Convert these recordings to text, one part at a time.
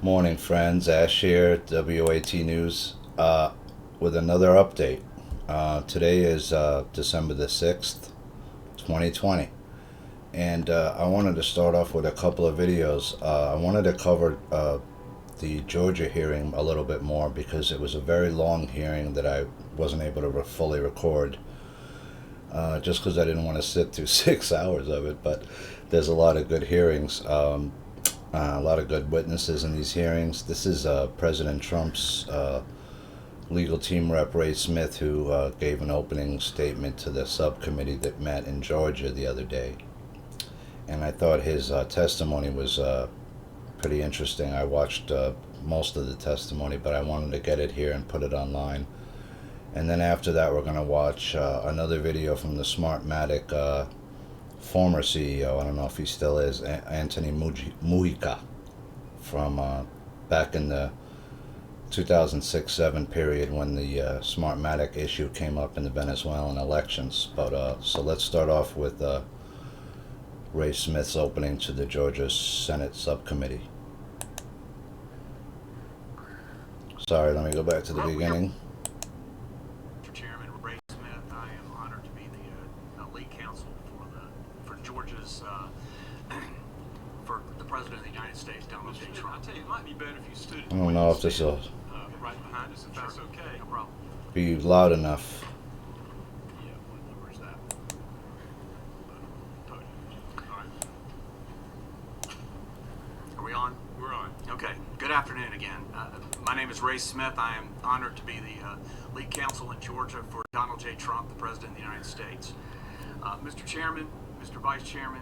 Morning, friends. Ash here, WAT News, with another update. Today is December the 6th, 2020. And I wanted to start off with a couple of videos. I wanted to cover the Georgia hearing a little bit more because it was a very long hearing that I wasn't able to fully record just because I didn't want to sit through 6 hours of it. But there's a lot of good hearings. A lot of good witnesses in these hearings. This is President Trump's legal team rep, Ray Smith, who gave an opening statement to the subcommittee that met in Georgia the other day. And I thought his testimony was pretty interesting. I watched most of the testimony, but I wanted to get it here and put it online. And then after that, we're going to watch another video from the Smartmatic former CEO, I don't know if he still is, Anthony Mujica, from back in the 2006-7 period when the Smartmatic issue came up in the Venezuelan elections. But so let's start off with Ray Smith's opening to the Georgia Senate subcommittee. Sorry, let me go back to the beginning. Mr. Chairman, Ray Smith, I am honored to be the lead counsel for Georgia's for the President of the United States, Donald J. Trump. I'll tell you, it might be better if you stood. I don't know if this will right behind us, if that's okay. No problem. be loud enough. Yeah, what number is that? All right. Are we on? We're on. Okay. Good afternoon again. My name is Ray Smith. I am honored to be the lead counsel in Georgia for Donald J. Trump, the President of the United States. Mr. Chairman, Mr. Vice Chairman,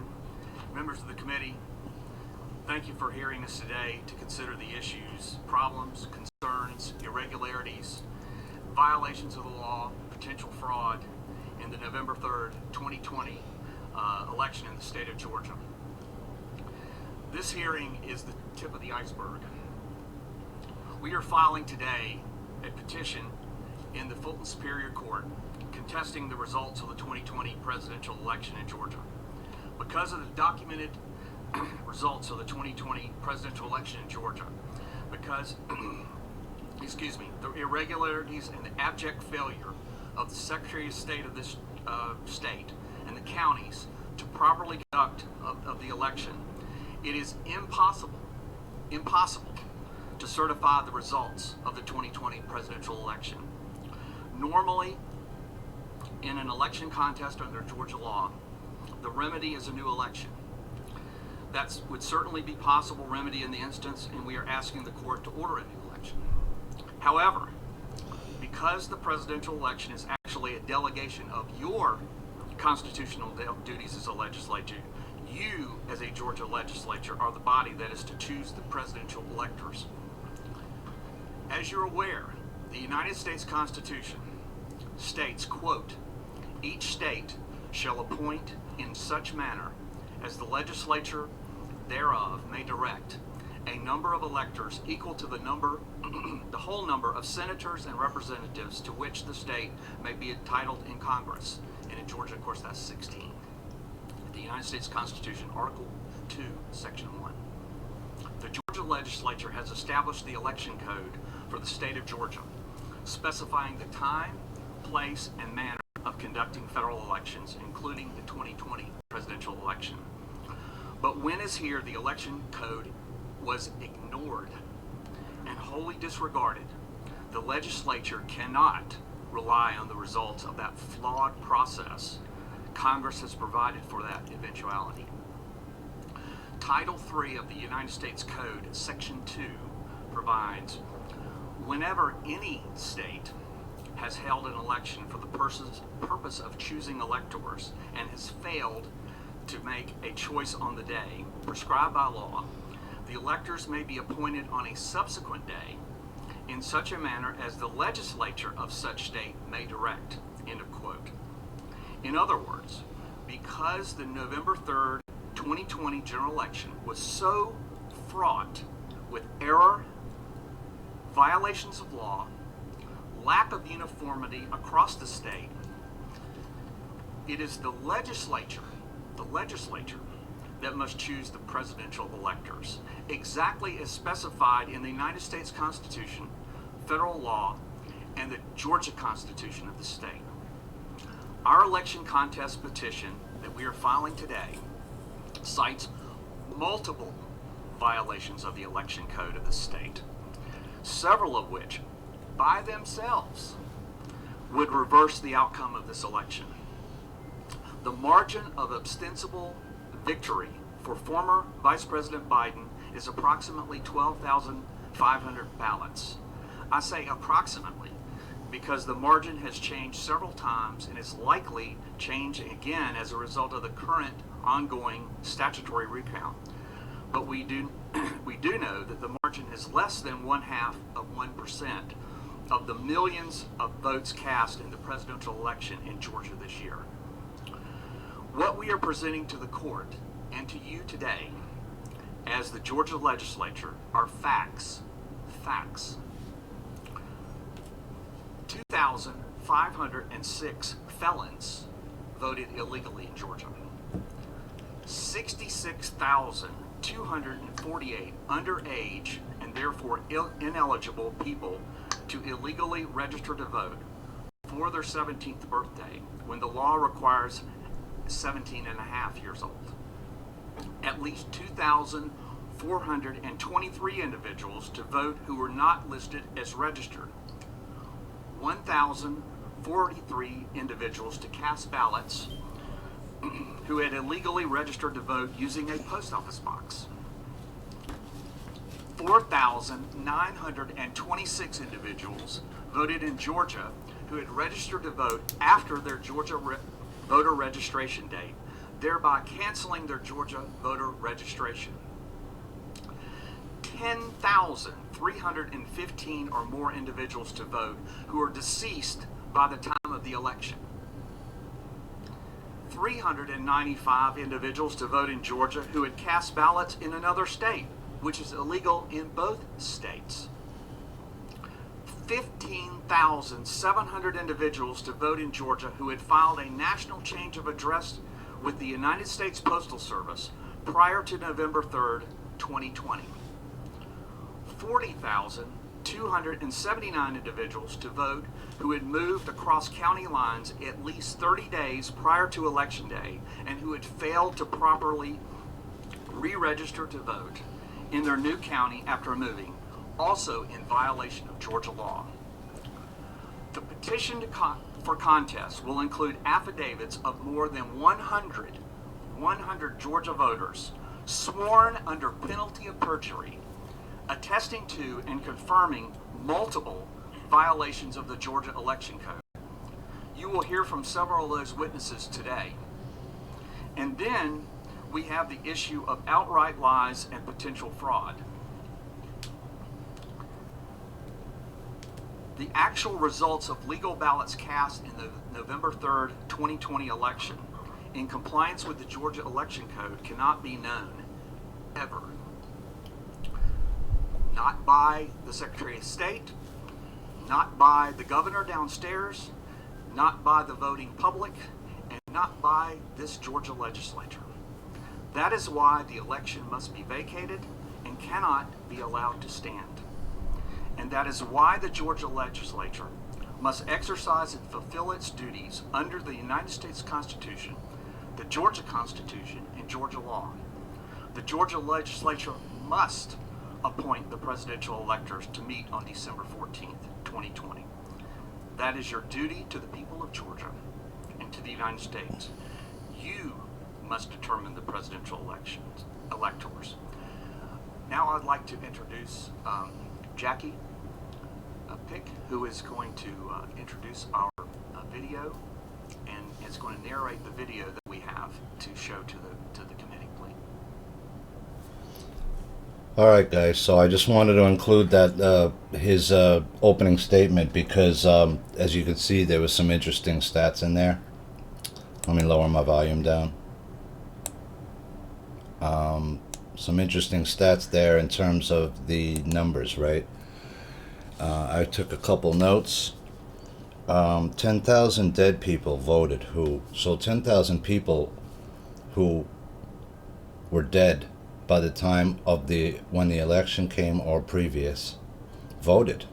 members of the committee, thank you for hearing us today to consider the issues, problems, concerns, irregularities, violations of the law, potential fraud in the November 3rd, 2020 election in the state of Georgia. This hearing is the tip of the iceberg. We are filing today a petition in the Fulton Superior Court contesting the results of the 2020 presidential election in Georgia. Because of the documented results of the 2020 presidential election in Georgia, because, the irregularities and the abject failure of the Secretary of State of this state and the counties to properly conduct of the election, it is impossible to certify the results of the 2020 presidential election. Normally, in an election contest under Georgia law, the remedy is a new election. That would certainly be possible remedy in the instance, and we are asking the court to order a new election. However, because the presidential election is actually a delegation of your constitutional duties as a legislature, you, as a Georgia legislature, are the body that is to choose the presidential electors. As you're aware, the United States Constitution states, quote, "Each state shall appoint in such manner as the legislature thereof may direct a number of electors equal to the number, the whole number of senators and representatives to which the state may be entitled in Congress." And in Georgia, of course, that's 16. The United States Constitution, Article 2, Section 1. The Georgia legislature has established the election code for the state of Georgia, specifying the time, place, and manner of conducting federal elections, including the 2020 presidential election. But when as here the election code was ignored and wholly disregarded, the legislature cannot rely on the results of that flawed process. Congress has provided for that eventuality. Title 3 of the United States Code, Section 2, provides whenever any state has held an election for the purpose of choosing electors and has failed to make a choice on the day prescribed by law, the electors may be appointed on a subsequent day in such a manner as the legislature of such state may direct, end of quote. In other words, because the November 3rd, 2020 general election was so fraught with error, violations of law, lack of uniformity across the state, it is the legislature that must choose the presidential electors, exactly as specified in the United States Constitution, federal law, and the Georgia Constitution of the state. Our election contest petition that we are filing today cites multiple violations of the election code of the state, several of which, by themselves, would reverse the outcome of this election. The margin of ostensible victory for former Vice President Biden is approximately 12,500 ballots. I say approximately because the margin has changed several times and is likely changing again as a result of the current ongoing statutory recount. But we do know that the margin is less than 0.5% of the millions of votes cast in the presidential election in Georgia this year. What we are presenting to the court and to you today as the Georgia legislature are facts. 2,506 felons voted illegally in Georgia. 66,248 underage and therefore ineligible people to illegally register to vote for their 17th birthday when the law requires 17 and a half years old. At least 2,423 individuals to vote who were not listed as registered. 1,043 individuals to cast ballots who had illegally registered to vote using a post office box. 4,926 individuals voted in Georgia who had registered to vote after their Georgia voter registration date, thereby canceling their Georgia voter registration. 10,315 or more individuals to vote who are deceased by the time of the election. 395 individuals to vote in Georgia who had cast ballots in another state, which is illegal in both states. 15,700 individuals to vote in Georgia who had filed a national change of address with the United States Postal Service prior to November 3rd, 2020. 40,279 individuals to vote who had moved across county lines at least 30 days prior to Election Day and who had failed to properly re-register to vote in their new county after moving, also in violation of Georgia law. The petition for contest will include affidavits of more than 100 Georgia voters sworn under penalty of perjury, attesting to and confirming multiple violations of the Georgia election code. You will hear from several of those witnesses today. And then we have the issue of outright lies and potential fraud. The actual results of legal ballots cast in the November 3rd, 2020 election in compliance with the Georgia election code cannot be known, ever. Not by the Secretary of State, not by the governor downstairs, not by the voting public, and not by this Georgia legislature. That is why the election must be vacated and cannot be allowed to stand. And that is why the Georgia legislature must exercise and fulfill its duties under the United States Constitution, the Georgia Constitution, and Georgia law. The Georgia legislature must appoint the presidential electors to meet on December 14th, 2020. That is your duty to the people of Georgia and to the United States. You must determine the presidential electors. Now I'd like to introduce Jackie Pick, who is going to introduce our video and is going to narrate the video that we have to show to the committee, please. All right, guys. So I just wanted to include that his opening statement because, as you can see, there was some interesting stats in there. Let me lower my volume down. Some interesting stats there in terms of the numbers, right? I took a couple notes. 10,000 dead people voted. So 10,000 people who were dead by the time of when the election came or previous voted.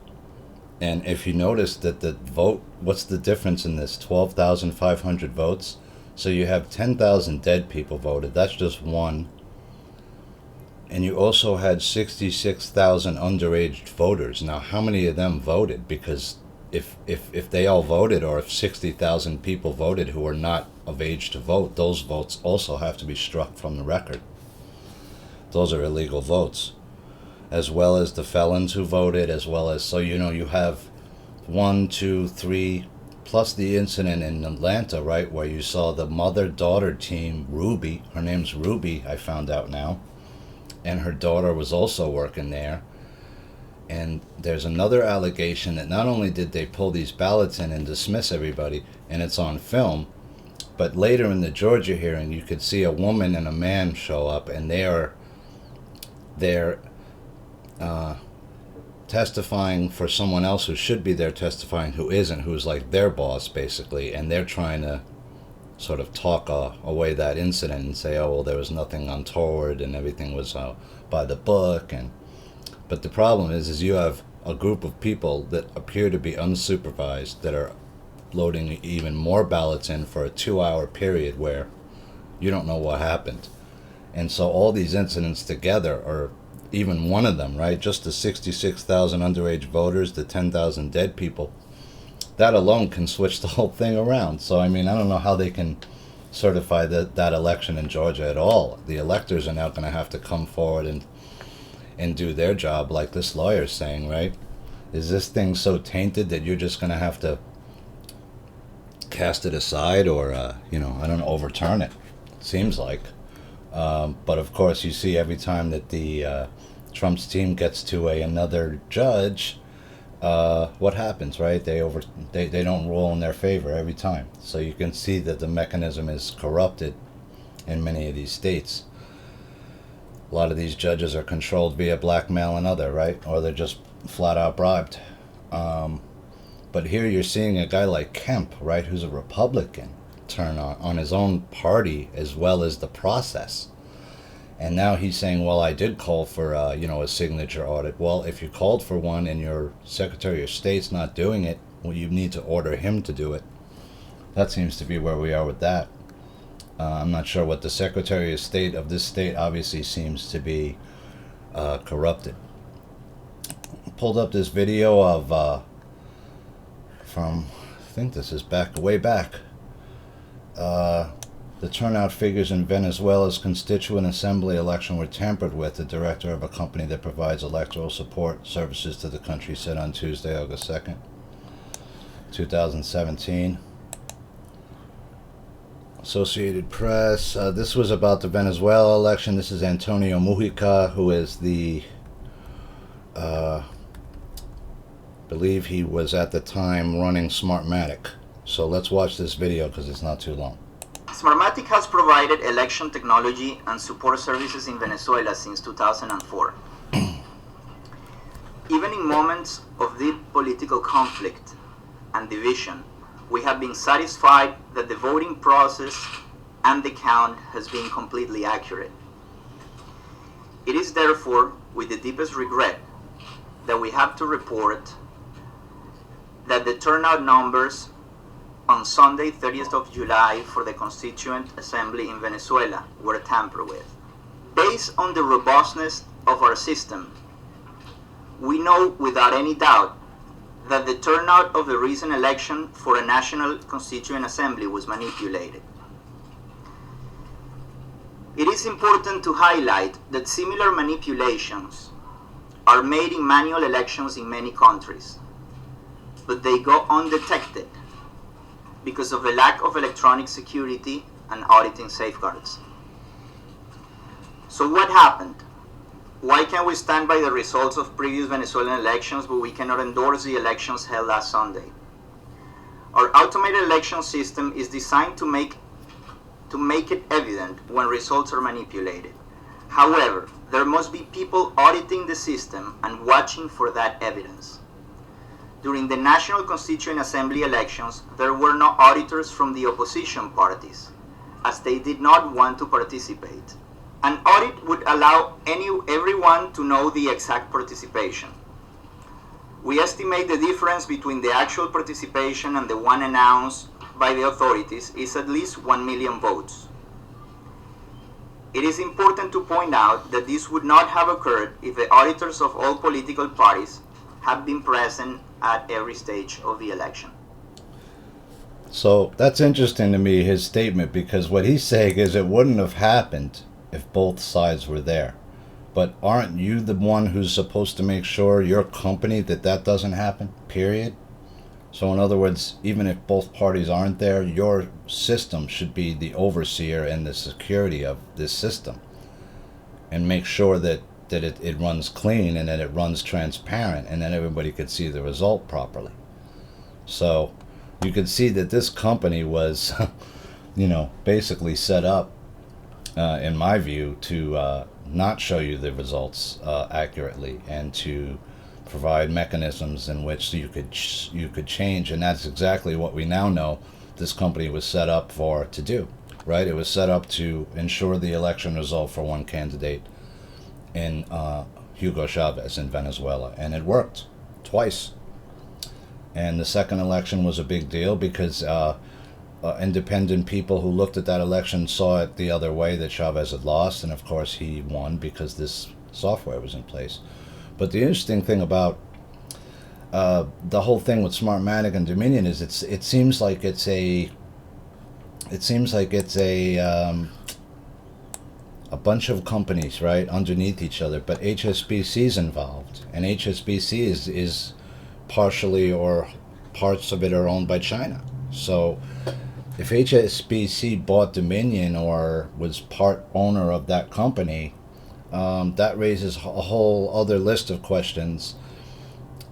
And if you notice that the vote, what's the difference in this? 12,500 votes. So you have 10,000 dead people voted. That's just one. And you also had 66,000 underaged voters. Now, how many of them voted? Because if they all voted, or if 60,000 people voted who are not of age to vote, those votes also have to be struck from the record. Those are illegal votes, as well as the felons who voted, as well as, so you have 1, 2, 3, plus the incident in Atlanta, right, where you saw the mother-daughter team, Ruby, her name's Ruby, I found out now, and her daughter was also working there. And there's another allegation that not only did they pull these ballots in and dismiss everybody, and it's on film, but later in the Georgia hearing, you could see a woman and a man show up, and they're testifying for someone else who should be there testifying, who isn't, who's like their boss, basically, and they're trying to sort of talk away that incident and say, oh, well, there was nothing untoward and everything was by the book. But the problem is you have a group of people that appear to be unsupervised that are loading even more ballots in for a 2-hour period where you don't know what happened. And so all these incidents together, or even one of them, right, just the 66,000 underage voters, the 10,000 dead people, that alone can switch the whole thing around. So, I mean, I don't know how they can certify that election in Georgia at all. The electors are now going to have to come forward and do their job, like this lawyer's saying, right? Is this thing so tainted that you're just going to have to cast it aside, or, I don't know, overturn it? Seems like. But of course, you see every time that the Trump's team gets to another judge, what happens, right? They don't rule in their favor every time. So you can see that the mechanism is corrupted in many of these states. A lot of these judges are controlled via blackmail and other, right? Or they're just flat out bribed. But here you're seeing a guy like Kemp, right, who's a Republican, turn on his own party as well as the process. And now he's saying, well, I did call for a signature audit. Well, if you called for one and your Secretary of State's not doing it, well, you need to order him to do it. That seems to be where we are with that. I'm not sure what the Secretary of State of this state obviously seems to be corrupted. Pulled up this video of from, I think this is way back. The turnout figures in Venezuela's constituent assembly election were tampered with, the director of a company that provides electoral support services to the country said on Tuesday, August 2nd, 2017. Associated Press. This was about the Venezuela election. This is Antonio Mujica, who is the, believe he was at the time running Smartmatic. So let's watch this video because it's not too long. Smartmatic has provided election technology and support services in Venezuela since 2004. Even in moments of deep political conflict and division, we have been satisfied that the voting process and the count has been completely accurate. It is therefore with the deepest regret that we have to report that the turnout numbers on Sunday, 30th of July, for the Constituent Assembly in Venezuela were tampered with. Based on the robustness of our system, we know without any doubt that the turnout of the recent election for a National Constituent Assembly was manipulated. It is important to highlight that similar manipulations are made in manual elections in many countries, but they go undetected because of the lack of electronic security and auditing safeguards. So what happened? Why can we stand by the results of previous Venezuelan elections, but we cannot endorse the elections held last Sunday? Our automated election system is designed to make it evident when results are manipulated. However, there must be people auditing the system and watching for that evidence. During the National Constituent Assembly elections, there were no auditors from the opposition parties, as they did not want to participate, An audit would allow everyone to know the exact participation. We estimate the difference between the actual participation and the one announced by the authorities is at least 1 million votes. It is important to point out that this would not have occurred if the auditors of all political parties had been present at every stage of the election. So that's interesting to me, his statement, because what he's saying is it wouldn't have happened if both sides were there. But aren't you the one who's supposed to make sure, your company, that that doesn't happen, period? So in other words, even if both parties aren't there, your system should be the overseer and the security of this system, and make sure that it runs clean and that it runs transparent and that everybody could see the result properly. So you could see that this company was, basically set up, in my view, to not show you the results accurately, and to provide mechanisms in which you could change. And that's exactly what we now know this company was set up to do, right? It was set up to ensure the election result for one candidate in Hugo Chavez in Venezuela, and it worked twice. And the second election was a big deal because independent people who looked at that election saw it the other way, that Chavez had lost, and of course he won because this software was in place. But the interesting thing about the whole thing with Smartmatic and Dominion is it seems like it's a bunch of companies, right, underneath each other, but HSBC's involved, and HSBC is partially, or parts of it are owned by China. So if HSBC bought Dominion or was part owner of that company, that raises a whole other list of questions.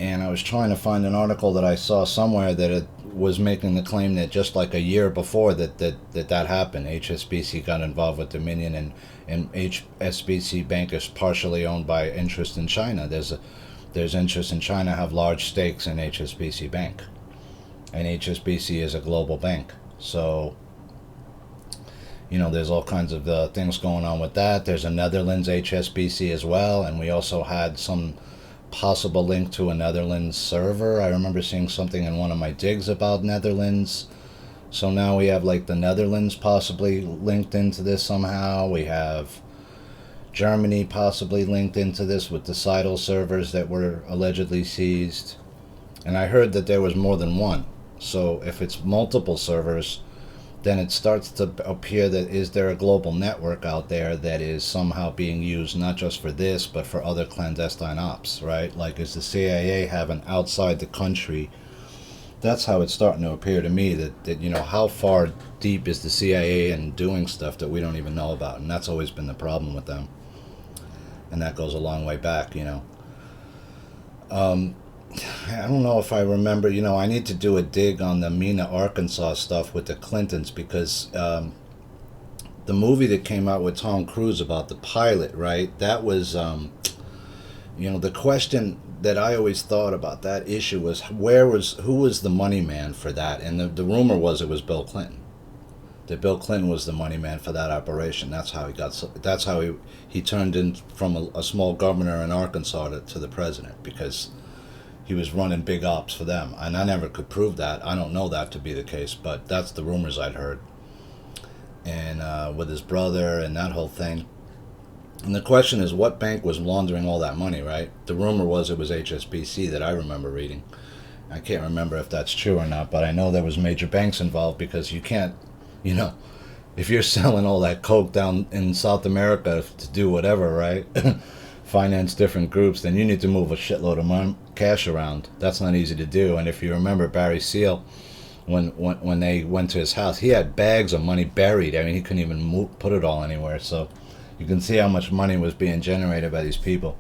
And I was trying to find an article that I saw somewhere that it was making the claim that just like a year before that happened, HSBC got involved with Dominion, and HSBC Bank is partially owned by interest in China. There's interest in China, have large stakes in HSBC Bank, and HSBC is a global bank. So there's all kinds of things going on with that. There's a Netherlands HSBC as well, and we also had some possible link to a Netherlands server. I remember seeing something in one of my digs about Netherlands. So now we have like the Netherlands possibly linked into this somehow. We have Germany possibly linked into this with the Seidel servers that were allegedly seized. And I heard that there was more than one. So if it's multiple servers, then it starts to appear that is there a global network out there that is somehow being used not just for this, but for other clandestine ops, right? Like, is the CIA having outside the country? That's how it's starting to appear to me, that how far deep is the CIA in doing stuff that we don't even know about? And that's always been the problem with them. And that goes a long way back, I don't know if I remember, I need to do a dig on the Mena, Arkansas stuff with the Clintons, because the movie that came out with Tom Cruise about the pilot, right? That was, the question that I always thought about that issue was who was the money man for that? And the rumor was it was Bill Clinton. That Bill Clinton was the money man for that operation. That's how he turned in from a small governor in Arkansas to the president, because he was running big ops for them. And I never could prove that. I don't know that to be the case, but that's the rumors I'd heard. And with his brother and that whole thing. And the question is, what bank was laundering all that money, right? The rumor was it was HSBC that I remember reading. I can't remember if that's true or not, but I know there was major banks involved, because you can't, if you're selling all that coke down in South America to do whatever, right? Finance different groups, then you need to move a shitload of cash around. That's not easy to do. And if you remember Barry Seal, when they went to his house, he had bags of money buried. I mean, he couldn't even put it all anywhere. So you can see how much money was being generated by these people.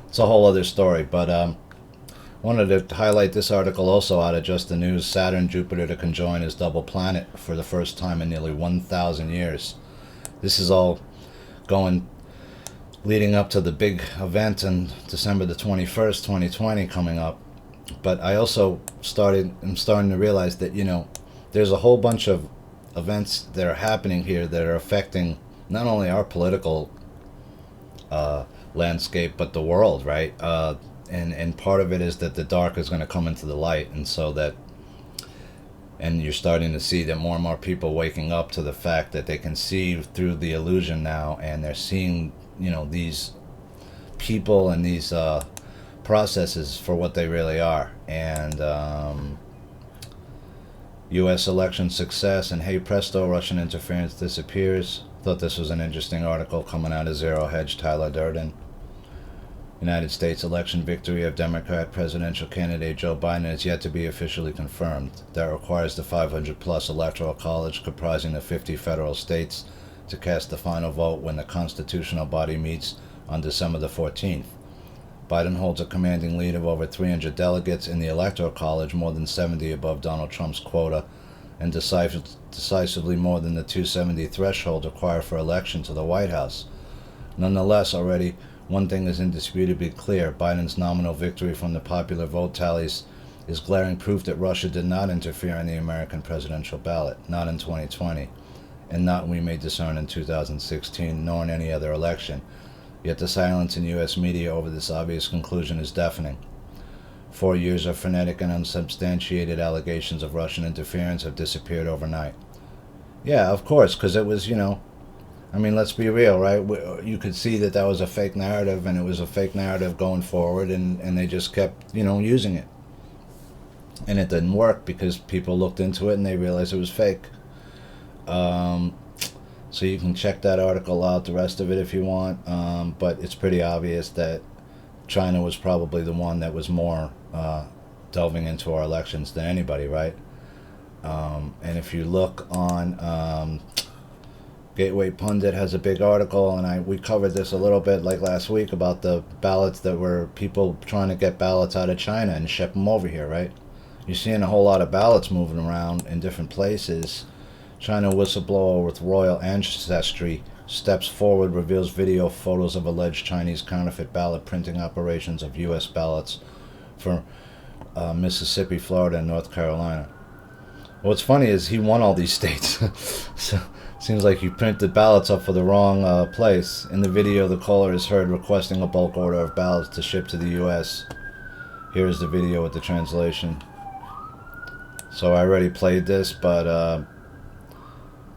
It's a whole other story. But wanted to highlight this article also out of Just the News. Saturn, Jupiter to conjoin as double planet for the first time in nearly 1,000 years. This is all leading up to the big event on December the 21st, 2020 coming up. But I also I'm starting to realize that, there's a whole bunch of events that are happening here that are affecting not only our political landscape, but the world, right? And part of it is that the dark is going to come into the light, and you're starting to see that more and more people waking up to the fact that they can see through the illusion now, and they're seeing, these people and these processes for what they really are. And U.S. election success, and hey presto, Russian interference disappears. Thought this was an interesting article coming out of Zero Hedge, Tyler Durden. United States election victory of Democrat presidential candidate Joe Biden is yet to be officially confirmed. That requires the 500-plus electoral college comprising the 50 federal states to cast the final vote when the constitutional body meets on December the 14th. Biden holds a commanding lead of over 300 delegates in the electoral college, more than 70 above Donald Trump's quota, and decisively more than the 270 threshold required for election to the White House. Nonetheless, already one thing is indisputably clear: Biden's nominal victory from the popular vote tallies is glaring proof that Russia did not interfere in the American presidential ballot, not in 2020, and not, we may discern, in 2016, nor in any other election. Yet the silence in U.S. media over this obvious conclusion is deafening. 4 years of frenetic and unsubstantiated allegations of Russian interference have disappeared overnight. Yeah, of course, because it was, let's be real, right? You could see that was a fake narrative, and it was a fake narrative going forward, and they just kept, using it. And it didn't work because people looked into it and they realized it was fake. So you can check that article out, the rest of it, if you want. But it's pretty obvious that China was probably the one that was more delving into our elections than anybody, right? And if you look on Gateway Pundit has a big article, and we covered this a little bit like last week about the ballots that were people trying to get ballots out of China and ship them over here, right? You're seeing a whole lot of ballots moving around in different places. China whistleblower with royal ancestry steps forward, reveals video photos of alleged Chinese counterfeit ballot printing operations of U.S. ballots for Mississippi, Florida, and North Carolina. What's funny is he won all these states. So seems like you printed ballots up for the wrong place. In the video, the caller is heard requesting a bulk order of ballots to ship to the U.S. Here's the video with the translation. So I already played this, but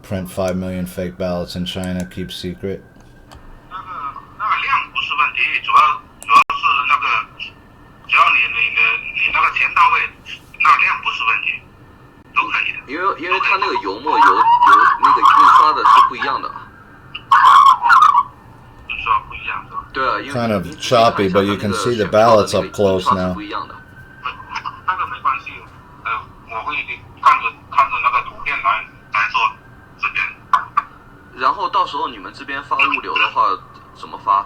print 5 million fake ballots in China, keep secret. 那个量不是问题，主要是那个，只要你那个钱到位，那量不是问题，都可以的。因为它那个油墨油那个印刷的是不一样的。印刷不一样是吧？对啊，因为 Kind of choppy, but you can see the ballots up close now. 不一样的。那个没关系，我会看着那个图片来做这边。然后到时候你们这边发物流的话怎么发？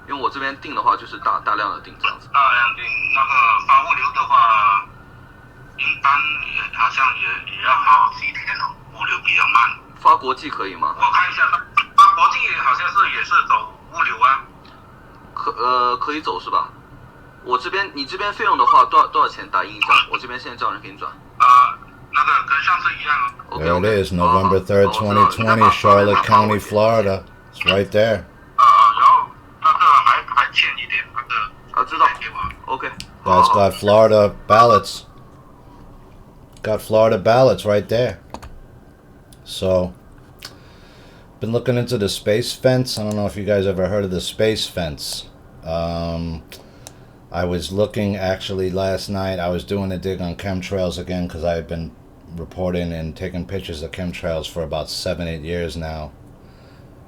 因为我这边订的话就是大量的订这样子。大量订那个发物流的话，一般好像也要好几天哦，物流比较慢。发国际可以吗？我看一下，发国际好像也是走物流啊。可以走是吧？你这边费用的话多少钱打印一张？我这边现在叫人给你转。那个跟上次一样啊。There it is, November 3rd, 2020, Charlotte County, Florida. It's right there. 然后那个还欠一点那个。知道。OK. Guys got Florida ballots. Got Florida ballots right there. So, been looking into the space fence. I don't know if you guys ever heard of the space fence. I was looking actually last night. I was doing a dig on chemtrails again because I had been reporting and taking pictures of chemtrails for about 7-8 years now,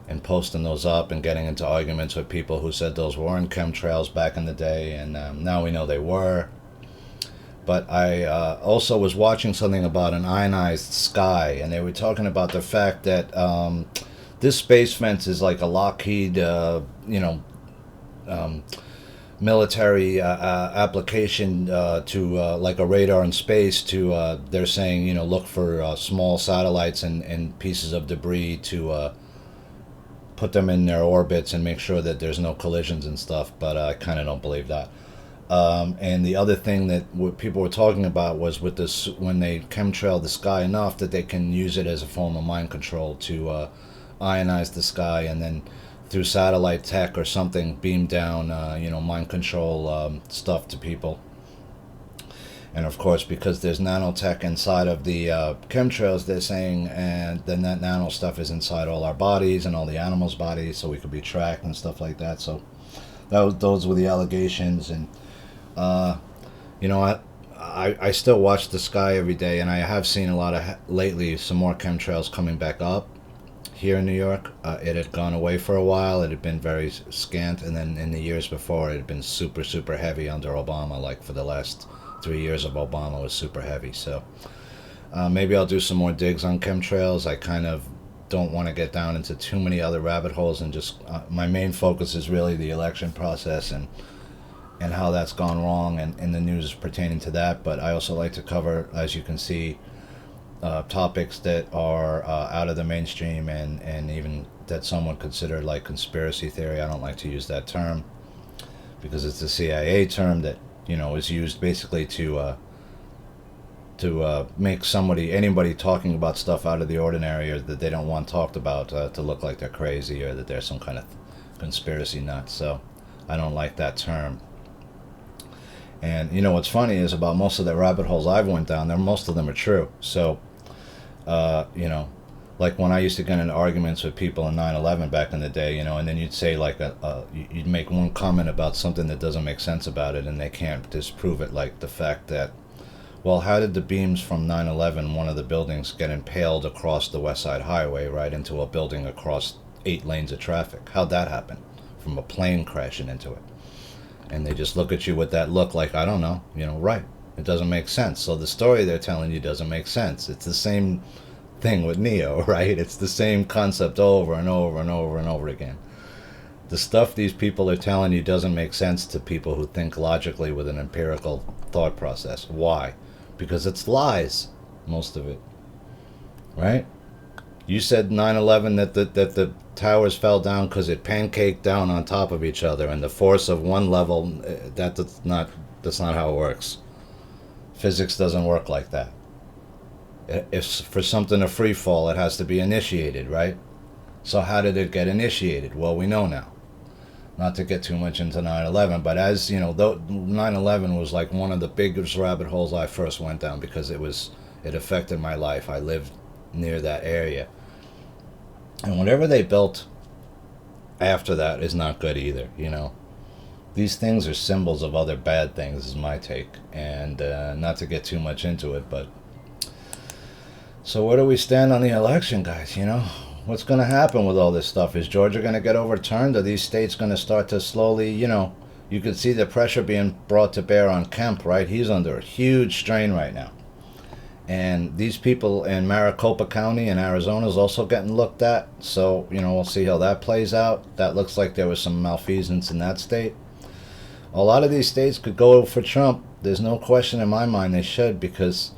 and posting those up and getting into arguments with people who said those weren't chemtrails back in the day, and now we know they were. But I also was watching something about an ionized sky, and they were talking about the fact that this space fence is like a Lockheed, military application to like a radar in space to they're saying look for small satellites and pieces of debris to put them in their orbits and make sure that there's no collisions and stuff, but I kind of don't believe that. And the other thing that people were talking about was with this, when they chemtrail the sky enough that they can use it as a form of mind control to ionize the sky and then through satellite tech or something, beam down, mind control stuff to people. And of course, because there's nanotech inside of the chemtrails, they're saying, and then that nano stuff is inside all our bodies and all the animals' bodies, so we could be tracked and stuff like that. So those were the allegations. And I still watch the sky every day, and I have seen a lot of lately some more chemtrails coming back up here in New York. It had gone away for a while. It had been very scant, and then in the years before, it had been super, super heavy under Obama. Like for the last 3 years of Obama was super heavy. So maybe I'll do some more digs on chemtrails. I kind of don't want to get down into too many other rabbit holes, and just my main focus is really the election process and how that's gone wrong, and the news pertaining to that. But I also like to cover, as you can see, topics that are out of the mainstream, and even that some would consider like conspiracy theory. I don't like to use that term because it's a CIA term that is used basically to make anybody talking about stuff out of the ordinary, or that they don't want talked about, to look like they're crazy or that they're some kind of conspiracy nut. So I don't like that term. And what's funny is, about most of the rabbit holes I've went down there, most of them are true. So like when I used to get into arguments with people in 9/11 back in the day, and then you'd say like you'd make one comment about something that doesn't make sense about it, and they can't disprove it, like the fact that, well, how did the beams from 9/11, one of the buildings, get impaled across the West Side Highway right into a building across 8 lanes of traffic? How'd that happen? From a plane crashing into it. And they just look at you with that look like, I don't know, right. It doesn't make sense. So the story they're telling you doesn't make sense. It's the same thing with Neo, right? It's the same concept over and over and over and over again. The stuff these people are telling you doesn't make sense to people who think logically with an empirical thought process. Why? Because it's lies, most of it, right? You said 9/11 that the towers fell down because it pancaked down on top of each other, and the force of one level, that's not how it works. Physics doesn't work like that. If for something to free fall, it has to be initiated, right? So how did it get initiated? Well, we know now. Not to get too much into 9/11, but as you know, 9/11 was like one of the biggest rabbit holes I first went down, because it affected my life. I lived near that area. And whatever they built after that is not good either, These things are symbols of other bad things, is my take. And not to get too much into it, but... So where do we stand on the election, guys, What's going to happen with all this stuff? Is Georgia going to get overturned? Are these states going to start to slowly, You can see the pressure being brought to bear on Kemp, right? He's under a huge strain right now. And these people in Maricopa County in Arizona is also getting looked at. So, we'll see how that plays out. That looks like there was some malfeasance in that state. A lot of these states could go for Trump. There's no question in my mind they should, because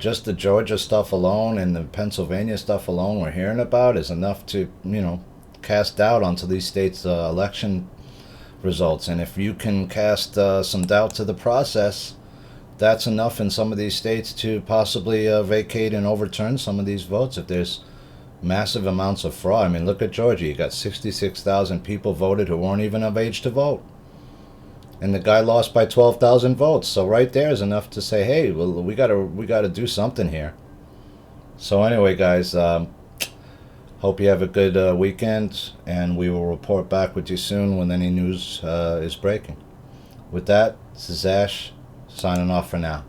just the Georgia stuff alone and the Pennsylvania stuff alone we're hearing about is enough to, cast doubt onto these states' election results. And if you can cast some doubt to the process, that's enough in some of these states to possibly vacate and overturn some of these votes if there's massive amounts of fraud. I mean, look at Georgia. You got 66,000 people voted who weren't even of age to vote. And the guy lost by 12,000 votes. So right there is enough to say, hey, well, we gotta do something here. So anyway, guys, hope you have a good weekend, and we will report back with you soon when any news is breaking. With that, this is Ash, signing off for now.